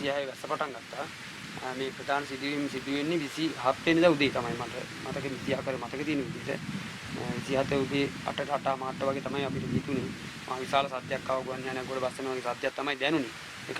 26 වැස්ස පටන් ගත්තා. මේ ප්‍රධාන සිදුවීම සිදු වෙන්නේ 27 වෙනිදා උදේ තමයි මට මතක 26 කර මතක තියෙන විදිහට 27 උදේ 8ට 8 මාට වගේ තමයි අපිට හිතුනේ. මා විශාල සත්‍යයක් ආව ගුවන් යානයක් ගොඩ බස්සන වගේ සත්‍යයක් තමයි දැනුනේ. ඒක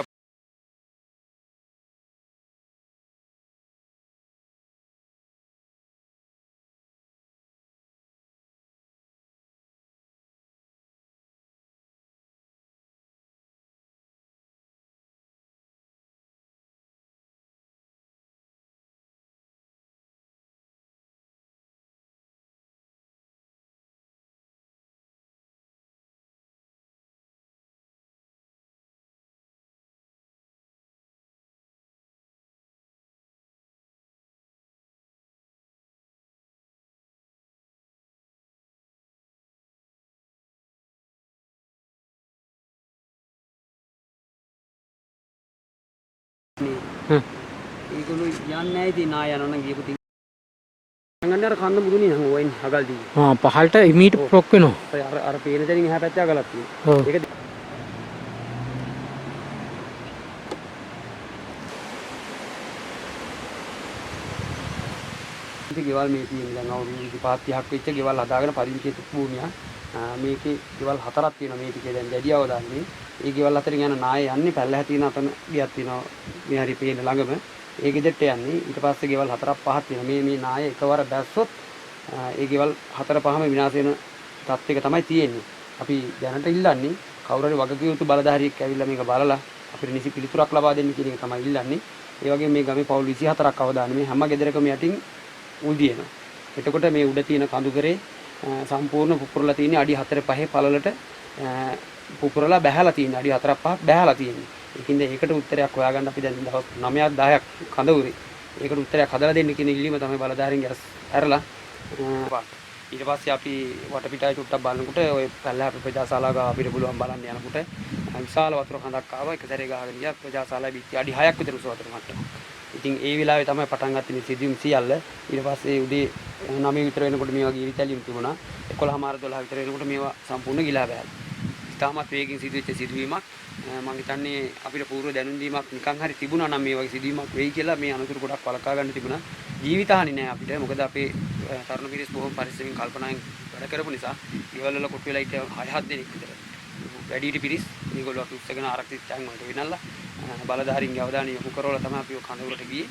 ඒගොල්ලෝ යන්නේ නැහැ ඉතින් ආය යනවනම් ගියපු තින් ගන්න අර කන්න මුදුනේ නම් ඕයින් අගල් දී. පහළට මීට ප්‍රොක් වෙනවා. අර පේන තැනින් එහා පැත්තේ අගලක් තියෙනවා. ඒක ඉතින් ගෙවල් මේ තියෙන දැන් අවුරුදු 25ක් වෙච්ච ගෙවල් හදාගෙන පරිවිචිත භූමිය. මේකේ ගෙවල් හතරක් තියෙනවා මේ ටිකේ දැන් දැඩියව දාන්නේ. ඒ ගෙවල් අතරින් යන නාය යන්නේ පැල්ලහ තියෙන අතන ගියක් තියෙනවා. මේ හරි පේන ළඟම. ඒ ගෙදරට යන්නේ. ඊට පස්සේ ගෙවල් හතරක් පහක් තියෙනවා. මේ නාය එකවර බැස්සොත් ඒ ගෙවල් හතර පහම විනාශ වෙන තත්ත්වයක තමයි තියෙන්නේ. අපි දැනට ඉල්ලන්නේ කවුරු හරි වගකිය යුතු බලධාරියෙක් ඇවිල්ලා මේක බලලා අපිට නිසි පිළිතුරක් ලබා දෙන්න කියන එක තමයි ඉල්ලන්නේ. ඒ වගේම මේ ගමේ පවුල් 24ක් අවදාන මේ හැම ගෙදරකම යටින් උල්දියනවා. එතකොට මේ උඩ තියෙන කඳුකරේ සම්පූර්ණ පුපුරලා තියෙන අඩි 4-5 පළලට පුපුරලා බැහැලා තියෙන අඩි 4-5ක් බැහැලා තියෙන්නේ. ඒකින්ද ඒකට උත්තරයක් හොයාගන්න අපි දැන් දවස් 9ක් 10ක් කඳවුරේ. ඒකට උත්තරයක් හදලා දෙන්න කියන ඉල්ලීම තමයි බලධාරීන් ගැස් ඇරලා ඊට පස්සේ අපි වටපිටාවේ චුට්ටක් බලනකොට ඔය පැල්ලහ ප්‍රජාශාලාව ගාව අපිට පුළුවන් බලන්න යනකොට විශාල වතුර කඳක් ආවා. එක සැරේ ගහගෙන ගියා ප්‍රජාශාලාවේ බිත්ති අඩි 6ක් විතර උස වතුර මට්ටමක්. ඉතින් ඒ වෙලාවේ තමයි පටන් ගත්තේ මේ සිදුවීම් සියල්ල. ඊට පස්සේ උදේ 9 විතර වෙනකොට මේ වගේ ඉරිතැලියුම් තිබුණා. 11:00 විතර වෙනකොට මේවා සම්පූර්ණ ගිලා බෑලා. ඉතාමත් වේගින් සිදුවෙච්ච සිදුවීමක්. මම හිතන්නේ අපිට පූර්ව දැනුම් දීමක් නිකන් හරි තිබුණා නම් මේ වගේ සිදුවීමක් වෙයි කියලා මේ අනතුරු ගොඩක් වළක්වා ගන්න තිබුණා. ජීවිතහානි නෑ අපිට. මොකද අපේ තරුණ පිරිස් බොහොම පරිස්සමින් කල්පනාවෙන් වැඩ කරපු නිසා ගෙවල් වල කොටු වෙලා හිටිය 6-7 දෙනෙක් විතර. වැඩිහිටි පිරිස් මේගොල්ලෝ අපි උත්සගෙන ආරක්ෂිත තැන් වලට වෙනල්ලා බලධාරීන්ගේ අවධානය යොමු කරවලා තමයි අපි කඳවුරට ගියේ.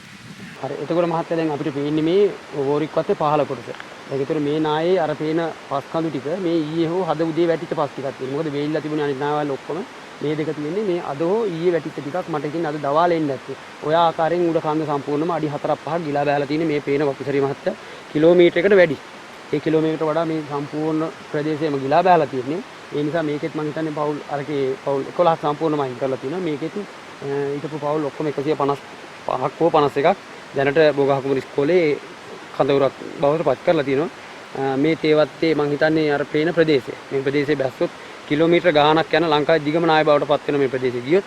හරි එතකොට මහත්තයා දැන් අපිට පේන්නේ මේ වෝරික් වත්තේ පහළ කොටස. ඒකතර මේ නායේ අර පේන පස් කඳු ටික මේ ඊයේ හෝ හද උදේ වැටිච්ච පස් ටිකක් තියෙනවා. මොකද වේලිලා තිබුණේ අනිත් නාවල් ඔක්කොම මේ දෙක තියෙන්නේ මේ අද හෝ ඊයේ වැටිච්ච ටිකක් මට ඉතින් අද දවාලේ එන්න ඇත්තේ. ඔය ආකාරයෙන් උඩ කන්ද සම්පූර්ණයෙන්ම අඩි 4-5ක් ගිලා බෑලා තියෙන්නේ මේ පේන වකුසරි මහත්තයා කිලෝමීටරයකට වැඩි. ඒ කිලෝමීටර වඩා මේ සම්පූර්ණ ප්‍රදේශයම ගිලා බෑලා තියෙන්නේ. ඒ නිසා මේකෙත් මම හිතන්නේ පවුල් 11 සම්පූර්ණයෙන්ම අයින් කරලා තියෙනවා. මේකෙත් ඊටපු පවුල් ඔක්කොම 155ක් හෝ 51ක් දැනට බෝගහකුමර ඉස්කෝලේ කඳවුරක් බවට පත් කරලා තියෙනවා. මේ තේවත්තේ මම හිතන්නේ අර පේන ප්‍රදේශය. මේ ප්‍රදේශයේ බැස්සොත් කිලෝමීටර ගාණක් යන ලංකාවේ දිගම නාය බවට පත් වෙන මේ ප්‍රදේශය ගියොත්